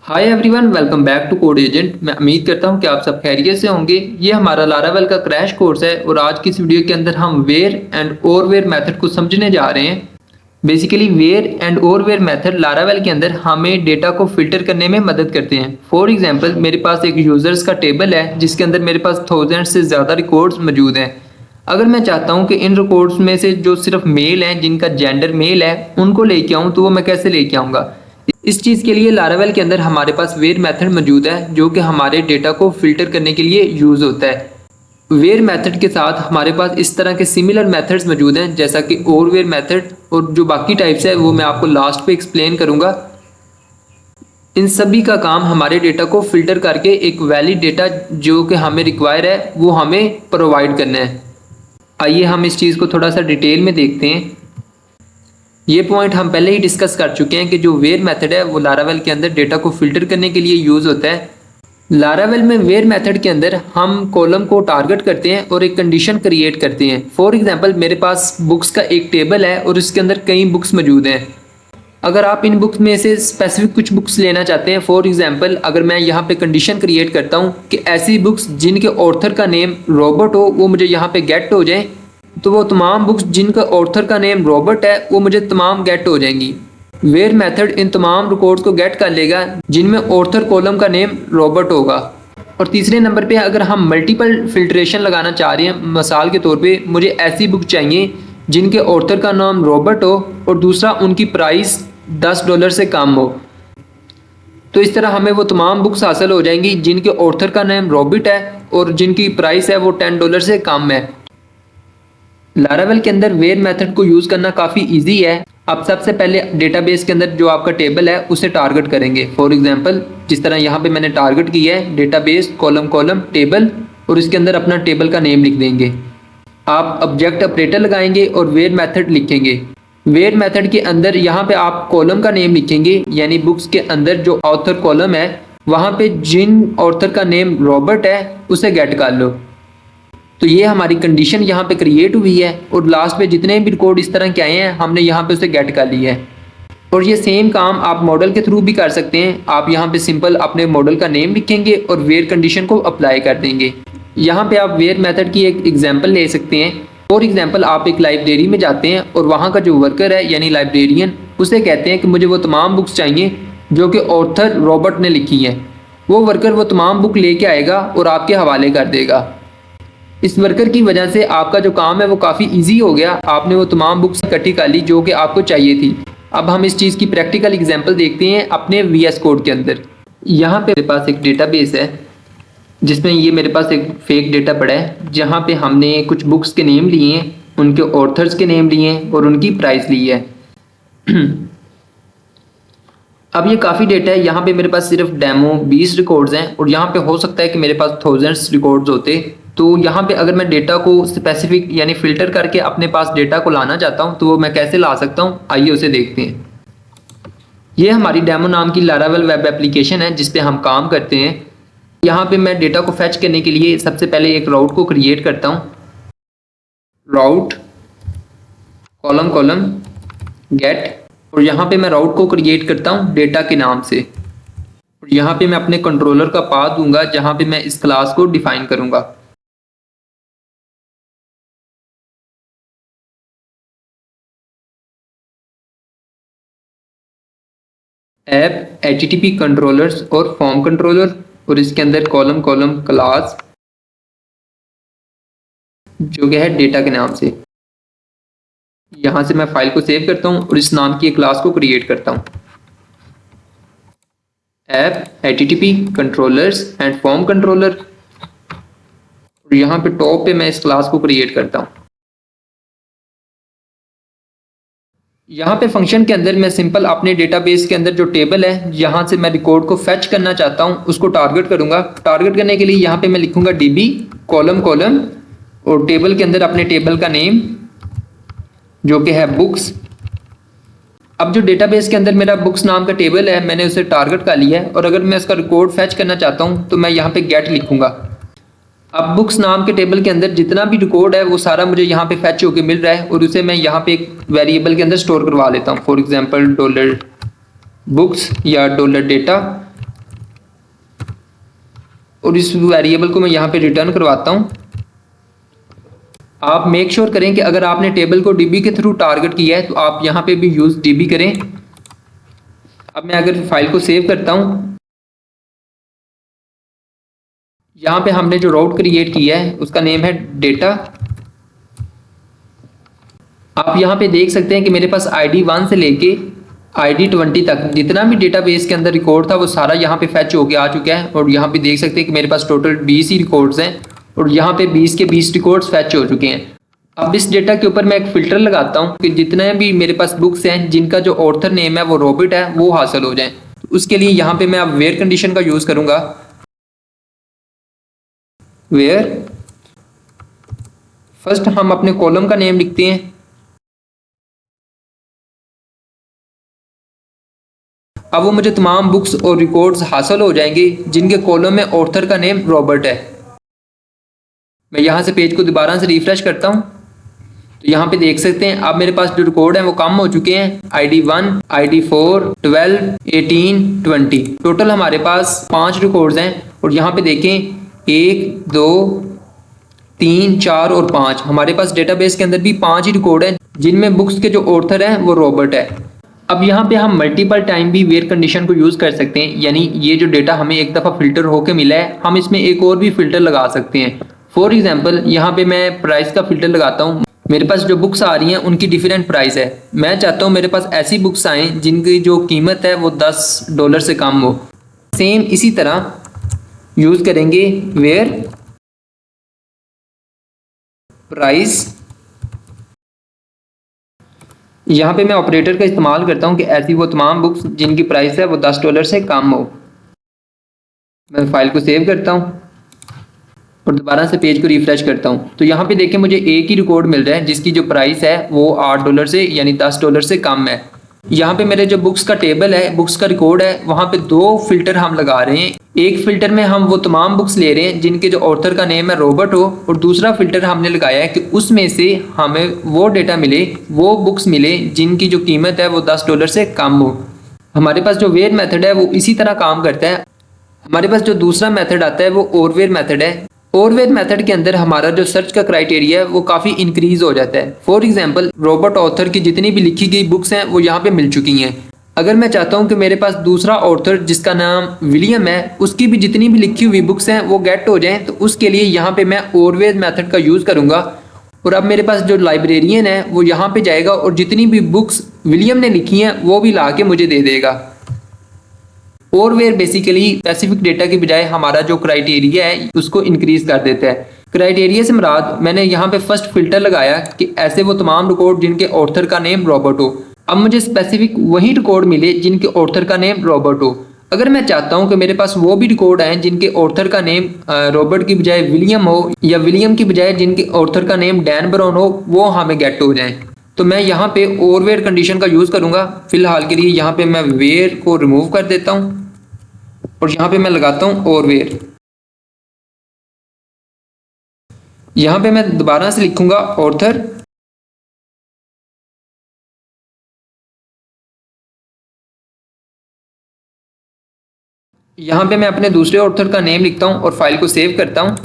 Hi everyone, welcome back to code agent. मैं उम्मीद करता हूं कि आप सब खैरियत से होंगे। ये हमारा लारावेल का क्रैश कोर्स है और आज की इस वीडियो के अंदर हम वेयर एंड और वेयर मेथड को समझने जा रहे हैं। बेसिकली वेयर एंड और वेयर मेथड लारावेल के अंदर हमें डेटा को फिल्टर करने में मदद करते हैं। फॉर एग्जांपल, मेरे पास एक यूजर्स का टेबल है जिसके अंदर मेरे पास 1000 से ज़्यादा रिकॉर्ड्स मौजूद हैं। अगर मैं चाहता हूं कि इन रिकॉर्ड्स में से जो सिर्फ मेल हैं, जिनका जेंडर मेल है, उनको लेके आऊं, तो वो मैं कैसे लेके आऊँगा। इस चीज़ के लिए लारावेल के अंदर हमारे पास वेयर मेथड मौजूद है जो कि हमारे डेटा को फिल्टर करने के लिए यूज़ होता है। वेयर मेथड के साथ हमारे पास इस तरह के सिमिलर मेथड्स मौजूद हैं जैसा कि और वेयर मेथड, और जो बाकी टाइप्स है वो मैं आपको लास्ट पे एक्सप्लेन करूँगा। इन सभी का काम हमारे डेटा को फिल्टर करके एक वैलिड डेटा जो कि हमें रिक्वायर है वो हमें प्रोवाइड करना है। आइए हम इस चीज़ को थोड़ा सा डिटेल में देखते हैं। ये पॉइंट हम पहले ही डिस्कस कर चुके हैं कि जो वेयर मेथड है वो लारावेल के अंदर डेटा को फिल्टर करने के लिए यूज़ होता है। लारावेल में वेयर मेथड के अंदर हम कॉलम को टारगेट करते हैं और एक कंडीशन क्रिएट करते हैं। फॉर एग्जांपल, मेरे पास बुक्स का एक टेबल है और उसके अंदर कई बुक्स मौजूद हैं। अगर आप इन बुक्स में से स्पेसिफिक कुछ बुक्स लेना चाहते हैं, फॉर एग्जांपल अगर मैं यहाँ पे कंडीशन क्रिएट करता हूँ कि ऐसी बुक्स जिनके ऑथर का नेम रॉबर्ट हो वो मुझे यहाँ पे गेट हो जाए, तो वो तमाम बुक्स जिनका ऑथर का नेम रॉबर्ट है वो मुझे तमाम गेट हो जाएंगी। वेयर मेथड इन तमाम रिकॉर्ड्स को गेट कर लेगा जिनमें ऑथर कॉलम का नेम रॉबर्ट होगा। और तीसरे नंबर पे अगर हम मल्टीपल फिल्ट्रेशन लगाना चाह रहे हैं, मिसाल के तौर पे मुझे ऐसी बुक चाहिए जिनके ऑथर का नाम रॉबर्ट हो और दूसरा उनकी प्राइस $10 से कम हो, तो इस तरह हमें वो तमाम बुक्स हासिल हो जाएंगी जिनके ऑथर का नेम रॉबर्ट है और जिनकी प्राइस है वो $10 से कम है। लारावेल के अंदर वेयर मेथड को यूज़ करना काफ़ी इजी है। आप सबसे पहले डेटाबेस के अंदर जो आपका टेबल है उसे टारगेट करेंगे। फॉर एग्जांपल, जिस तरह यहाँ पे मैंने टारगेट किया है डेटाबेस कॉलम कॉलम टेबल, और इसके अंदर अपना टेबल का नेम लिख देंगे। आप ऑब्जेक्ट ऑपरेटर लगाएंगे और वेयर मेथड लिखेंगे। वेयर मेथड के अंदर यहाँ पे आप कॉलम का नेम लिखेंगे, यानी बुक्स के अंदर जो ऑथर कॉलम है वहाँ पे जिन ऑथर का नेम रॉबर्ट है उसे गेट कर लो। तो ये हमारी कंडीशन यहाँ पे क्रिएट हुई है और लास्ट पे जितने भी रिकॉर्ड इस तरह के आए हैं हमने यहाँ पे उसे गेट कर लिया है। और ये सेम काम आप मॉडल के थ्रू भी कर सकते हैं। आप यहाँ पे सिंपल अपने मॉडल का नेम लिखेंगे और वेयर कंडीशन को अप्लाई कर देंगे। यहाँ पे आप वेयर मेथड की एक एग्जाम्पल ले सकते हैं। फॉर एग्जाम्पल, आप एक लाइब्रेरी में जाते हैं और वहाँ का जो वर्कर है यानी लाइब्रेरियन, उसे कहते हैं कि मुझे वो तमाम बुक्स चाहिए जो कि ऑथर रॉबर्ट ने लिखी हैं। वो वर्कर वो तमाम बुक लेके आएगा और आपके हवाले कर देगा। इस वर्कर की वजह से आपका जो काम है वो काफ़ी इजी हो गया। आपने वो तमाम बुक्स इकट्ठी कर ली जो कि आपको चाहिए थी। अब हम इस चीज़ की प्रैक्टिकल एग्जांपल देखते हैं अपने VS कोड के अंदर। यहाँ पे मेरे पास एक डेटाबेस है जिसमें ये मेरे पास एक फेक डेटा पड़ा है जहाँ पे हमने कुछ बुक्स के नेम लिए हैं, उनके ऑथर्स के नेम लिए हैं और उनकी प्राइस ली है। अब ये काफ़ी डेटा है। यहाँ पे मेरे पास सिर्फ डेमो 20 रिकॉर्ड्स हैं और यहाँ पे हो सकता है कि मेरे पास थाउजेंड्स रिकॉर्ड्स होते। तो यहाँ पे अगर मैं डेटा को स्पेसिफिक यानी फ़िल्टर करके अपने पास डेटा को लाना चाहता हूँ तो वो मैं कैसे ला सकता हूँ, आइए उसे देखते हैं। ये हमारी डेमो नाम की लारावेल वेब एप्लीकेशन है जिस पे हम काम करते हैं। यहाँ पे मैं डेटा को फैच करने के लिए सबसे पहले एक राउट को क्रिएट करता हूँ। राउट कॉलम कॉलम गेट, और यहाँ पे मैं राउट को क्रिएट करता हूँ डेटा के नाम से। और यहाँ पे मैं अपने कंट्रोलर का पाथ दूंगा जहाँ पे मैं इस क्लास को डिफाइन करूँगा। ऐप HTTP कंट्रोलर्स और फॉर्म कंट्रोलर, और इसके अंदर कॉलम कॉलम क्लास जो कि है डेटा के नाम से। यहाँ से मैं फाइल को सेव करता हूँ और इस नाम की एक क्लास को क्रिएट करता हूँ। App HTTP controllers and form controller, और यहाँ पे टॉप पे मैं इस क्लास को क्रिएट करता हूँ। यहाँ पे फंक्शन के अंदर मैं सिंपल अपने डेटाबेस के अंदर जो टेबल है यहाँ से मैं रिकॉर्ड को फैच करना चाहता हूँ उसको टारगेट करूँगा। टारगेट करने के लिए यहाँ पे मैं लिखूँगा DB कॉलम कॉलम और टेबल के अंदर अपने टेबल का नेम जो कि है बुक्स। अब जो डेटाबेस के अंदर मेरा बुक्स नाम का टेबल है मैंने उसे टारगेट कर लिया है, और अगर मैं इसका रिकॉर्ड फैच करना चाहता हूँ तो मैं यहाँ पे गेट लिखूँगा। अब बुक्स नाम के टेबल के अंदर जितना भी रिकॉर्ड है वो सारा मुझे यहाँ पे फैच होके मिल रहा है और उसे मैं यहाँ पे एक वेरिएबल के अंदर स्टोर करवा लेता हूँ। फॉर एग्जांपल $बुक्स या $डेटा, और इस वेरिएबल को मैं यहाँ पे रिटर्न करवाता हूँ। आप मेक श्योर करें कि अगर आपने टेबल को डीबी के थ्रू टारगेट किया है तो आप यहाँ पे भी यूज डीबी करें। अब मैं अगर फाइल को सेव करता हूँ, यहाँ पे हमने जो राउट क्रिएट किया है उसका नेम है डेटा। आप यहाँ पे देख सकते हैं कि मेरे पास ID 1 से लेके ID 20 तक जितना भी डेटाबेस के अंदर रिकॉर्ड था वो सारा यहाँ पे फैच होके आ चुका है। और यहाँ पे देख सकते हैं कि मेरे पास टोटल 20 ही रिकॉर्ड्स हैं और यहाँ पे 20 के 20 रिकॉर्ड्स फैच हो चुके हैं। अब इस डेटा के ऊपर मैं एक फिल्टर लगाता हूँ कि जितने भी मेरे पास बुक्स हैं जिनका जो ऑथर नेम है वो रॉबर्ट है वो हासिल हो जाए। तो उसके लिए यहाँ पे मैं अब वेयर कंडीशन का यूज करूंगा। वेयर फर्स्ट हम अपने कॉलम का नेम लिखते हैं। अब वो मुझे तमाम बुक्स और रिकॉर्ड्स हासिल हो जाएंगे जिनके कॉलम में ऑथर का नेम रॉबर्ट है। मैं यहाँ से पेज को दोबारा से रिफ्रेश करता हूँ तो यहाँ पे देख सकते हैं अब मेरे पास जो रिकॉर्ड है वो कम हो चुके हैं। ID 1, ID 4, 12, 18, 20 टोटल हमारे पास 5 रिकॉर्ड्स हैं। और यहाँ पे देखें 1, 2, 3, 4 और 5 हमारे पास डेटाबेस के अंदर भी 5 ही रिकॉर्ड हैं जिनमें बुक्स के जो ऑथर हैं वो रॉबर्ट है। अब यहाँ पे हम मल्टीपल टाइम भी वेयर कंडीशन को यूज कर सकते हैं, यानी ये जो डेटा हमें एक दफ़ा फिल्टर होके मिला है हम इसमें एक और भी फिल्टर लगा सकते हैं। फॉर एग्जाम्पल यहाँ पे मैं प्राइस का फिल्टर लगाता हूँ। मेरे पास जो बुक्स आ रही हैं उनकी डिफरेंट प्राइस है। मैं चाहता हूँ मेरे पास ऐसी बुक्स आए जिनकी जो कीमत है वो $10 से कम हो। सेम इसी तरह यूज करेंगे वेयर प्राइस। यहाँ पे मैं ऑपरेटर का इस्तेमाल करता हूँ कि ऐसी वो तमाम बुक्स जिनकी प्राइस है वो $10 से कम हो। मैं फाइल को सेव करता हूँ और दोबारा से पेज को रिफ्रेश करता हूँ तो यहाँ पे देखें मुझे एक ही रिकॉर्ड मिल रहा है जिसकी जो प्राइस है वो $8 से यानी $10 से कम है। यहाँ पे मेरे जो बुक्स का टेबल है, बुक्स का रिकॉर्ड है, वहाँ पे 2 फिल्टर हम लगा रहे हैं। एक फिल्टर में हम वो तमाम बुक्स ले रहे हैं जिनके जो ऑथर का नेम है रॉबर्ट हो और दूसरा फिल्टर हमने लगाया है कि उसमें से हमें वो डेटा मिले, वो बुक्स मिले जिनकी जो कीमत है वो $10 से कम हो। हमारे पास जो वेयर मेथड है वो इसी तरह काम करता है। हमारे पास जो दूसरा मेथड आता है वो ओरवेयर मेथड है। ओरवेयर मेथड के अंदर हमारा जो सर्च का क्राइटेरिया है वो काफ़ी इंक्रीज हो जाता है। फॉर एग्जांपल रॉबर्ट ऑथर की जितनी भी लिखी गई बुक्स हैं वो यहाँ पे मिल चुकी हैं। अगर मैं चाहता हूँ कि मेरे पास दूसरा ऑथर जिसका नाम विलियम है उसकी भी जितनी भी लिखी हुई बुक्स हैं वो गेट हो जाएं, तो उसके लिए यहाँ पे मैं ओरवेयर मेथड का यूज़ करूँगा। और अब मेरे पास जो लाइब्रेरियन है वो यहाँ पे जाएगा और जितनी भी बुक्स विलियम ने लिखी हैं वो भी ला के मुझे दे देगा। ओरवेयर बेसिकली स्पेसिफिक डेटा की बजाय हमारा जो क्राइटेरिया है उसको इंक्रीज कर देता है। क्राइटेरिया से मुराद मैंने यहाँ पे फर्स्ट फिल्टर लगाया कि ऐसे वो तमाम रिकॉर्ड जिनके ऑथर का नेम रॉबर्ट हो। अब मुझे स्पेसिफिक वही रिकॉर्ड मिले जिनके ऑथर का नेम रॉबर्ट हो। अगर मैं चाहता हूँ कि मेरे पास वो भी रिकॉर्ड आए जिनके ऑथर का नेम रॉबर्ट की बजाय विलियम हो या विलियम की बजाय जिनके ऑथर का नेम डैन ब्राउन हो, वो हमें गेट हो जाए, तो मैं यहाँ पे ओरवेयर कंडीशन का यूज़ करूँगा। फिलहाल के लिए यहाँ पे मैं वेयर को रिमूव कर देता हूँ और यहाँ पे मैं लगाता हूँ ओरवेयर। यहाँ पे मैं दोबारा से लिखूंगा ऑथर। यहाँ पे मैं अपने दूसरे ऑथर का नेम लिखता हूँ और फाइल को सेव करता हूँ।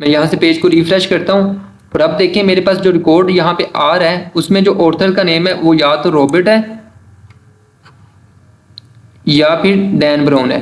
मैं यहाँ से पेज को रिफ्रेश करता हूँ और अब देखिए मेरे पास जो रिकॉर्ड यहाँ पे आ रहा है उसमें जो ऑथर का नेम है वो या तो रॉबर्ट है या फिर डैन ब्राउन है।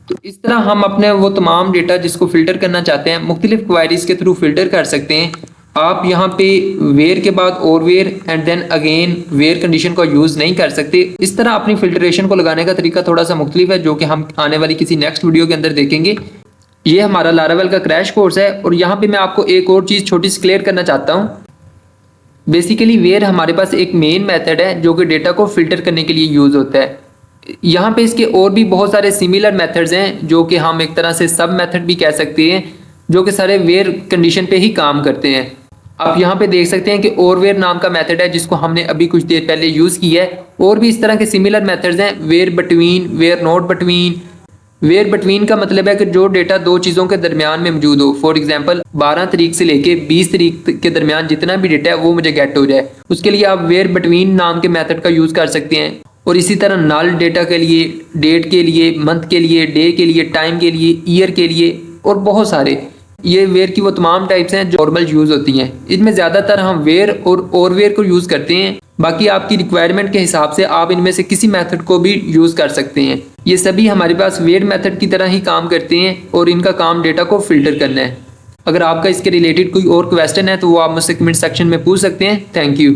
तो इस तरह हम अपने वो तमाम डेटा जिसको फिल्टर करना चाहते हैं मुख्तलिफ क्वायरीज के थ्रू फिल्टर कर सकते हैं। आप यहाँ पे वेयर के बाद or where and then again where condition का यूज़ नहीं कर सकते। इस तरह अपनी फिल्ट्रेशन को लगाने का तरीका थोड़ा सा मुख्तलिफ है जो कि हम आने वाली किसी नेक्स्ट वीडियो के अंदर देखेंगे। ये हमारा लारावेल का क्रैश कोर्स है और यहाँ पे मैं आपको एक और चीज़ छोटी सी क्लियर करना चाहता हूँ। बेसिकली वेयर हमारे पास एक मेन मेथड है जो कि डेटा को फिल्टर करने के लिए यूज़ होता है। यहाँ पे इसके और भी बहुत सारे सिमिलर मेथड्स हैं जो कि हम एक तरह से सब मेथड भी कह सकते हैं जो कि सारे वेयर कंडीशन पे ही काम करते हैं। आप यहाँ पे देख सकते हैं कि ओरवेयर नाम का मेथड है जिसको हमने अभी कुछ देर पहले यूज़ किया है। और भी इस तरह के सिमिलर मेथड्स हैं, where between, where not between, where between का मतलब है कि जो डेटा दो चीज़ों के दरमियान में मौजूद हो। फॉर एग्जांपल 12 तारीख से लेके 20 तारीख के दरमियान जितना भी डेटा है वो मुझे गेट हो जाए, उसके लिए आप वेयर बिटवीन नाम के मेथड का यूज़ कर सकते हैं। और इसी तरह नल डेटा के लिए, डेट के लिए, मंथ के लिए, डे के लिए, टाइम के लिए, ईयर के लिए और बहुत सारे। ये वेयर की वो तमाम टाइप्स हैं जो नॉर्मल यूज़ होती हैं। इनमें ज़्यादातर हम वेयर और वेयर को यूज़ करते हैं। बाकी आपकी रिक्वायरमेंट के हिसाब से आप इनमें से किसी मेथड को भी यूज़ कर सकते हैं। ये सभी हमारे पास वेयर मेथड की तरह ही काम करते हैं और इनका काम डेटा को फिल्टर करना है। अगर आपका इसके रिलेटेड कोई और क्वेश्चन है तो वो आप मुझसे कमेंट सेक्शन में पूछ सकते हैं। Thank you.